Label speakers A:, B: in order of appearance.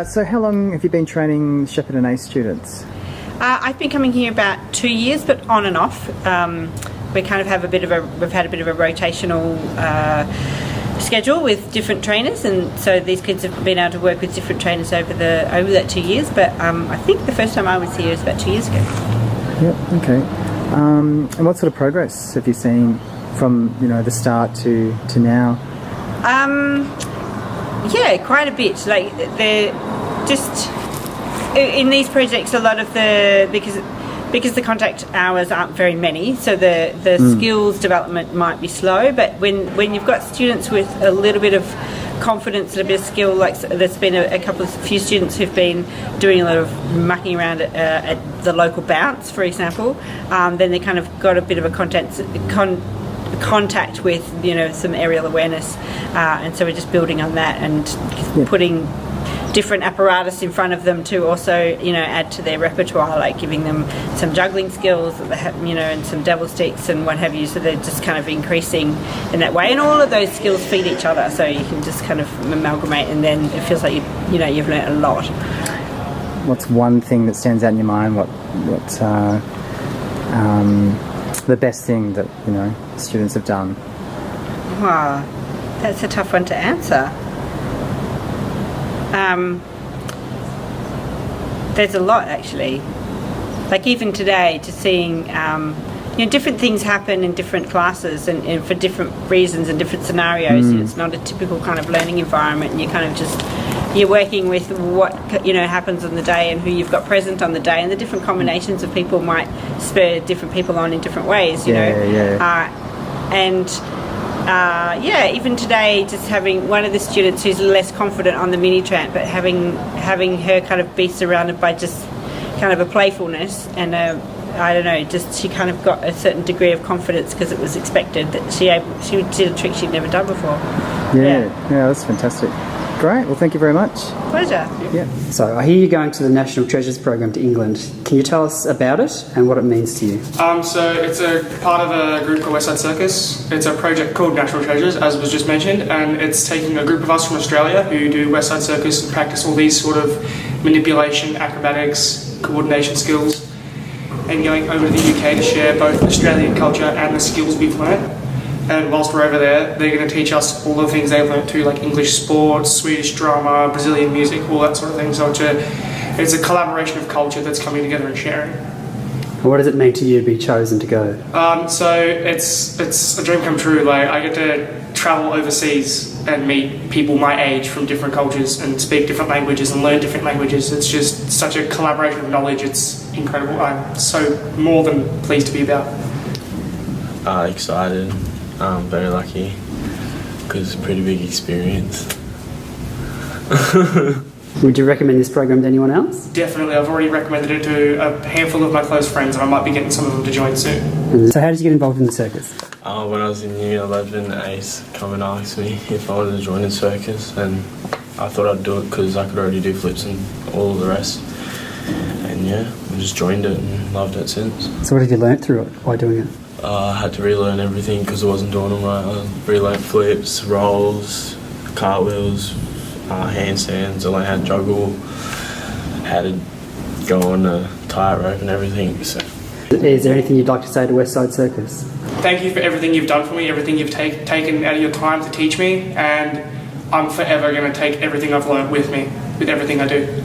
A: So how long have you been training Shepparton A students?
B: I've been coming here about 2 years, but on and off. We kind of have we've had a bit of a rotational schedule with different trainers, and so these kids have been able to work with different trainers over that 2 years. But I think the first time I was here was about 2 years ago.
A: Yep. Okay. And what sort of progress have you seen from the start to now?
B: Yeah, quite a bit. Like they're just in these projects, a lot of because the contact hours aren't very many, so the skills development might be slow. But when you've got students with a little bit of confidence and a bit of skill, like there's been a few students who've been doing a lot of mucking around at the local bounce, for example. Then they kind of got a bit of a contact with some aerial awareness, and so we're just building on that and putting different apparatus in front of them to also add to their repertoire, like giving them some juggling skills that they have, and some devil sticks and what have you, so they're just kind of increasing in that way, and all of those skills feed each other, so you can just kind of amalgamate, and then it feels like you've learnt a lot.
A: What's one thing that stands out in your mind? What's the best thing that students have done?
B: Wow, that's a tough one to answer. There's a lot, actually. Like even today, just seeing different things happen in different classes and for different reasons and different scenarios. It's not a typical kind of learning environment, and you're working with what happens on the day and who you've got present on the day, and the different combinations of people might spur different people on in different ways. Even today, just having one of the students who's less confident on the mini tramp, but having her kind of be surrounded by just kind of a playfulness and she kind of got a certain degree of confidence because it was expected that she did a trick she'd never done before.
A: Yeah, that's fantastic. Great, well thank you very much.
B: Pleasure.
A: Yeah.
C: So I hear you're going to the National Treasures program to England. Can you tell us about it and what it means to you?
D: So it's a part of a group called West Side Circus. It's a project called National Treasures, as was just mentioned, and it's taking a group of us from Australia who do West Side Circus and practice all these sort of manipulation, acrobatics, coordination skills, and going over to the UK to share both Australian culture and the skills we've learned. And whilst we're over there, they're going to teach us all the things they've learned too, like English sports, Swedish drama, Brazilian music, all that sort of thing. So it's a collaboration of culture that's coming together and sharing.
C: What does it mean to you to be chosen to go?
D: So it's a dream come true. Like I get to travel overseas and meet people my age from different cultures and speak different languages and learn different languages. It's just such a collaboration of knowledge. It's incredible. I'm so more than pleased to be about.
E: Excited. I'm very lucky because it's a pretty big experience.
C: Would you recommend this program to anyone else?
D: Definitely. I've already recommended it to a handful of my close friends, and I might be getting some of them to join soon.
C: So how did you get involved in the circus?
E: When I was in Year 11, Ace come and asked me if I wanted to join the circus, and I thought I'd do it because I could already do flips and all of the rest. And I just joined it and loved it since.
C: So what have you learnt through it by doing it?
E: I had to relearn everything because I wasn't doing them right. I relearned flips, rolls, cartwheels, handstands. I learned how to juggle, how to go on a tightrope and everything. So.
C: Is there anything you'd like to say to West Side Circus?
D: Thank you for everything you've done for me, everything you've taken out of your time to teach me, and I'm forever going to take everything I've learned with me, with everything I do.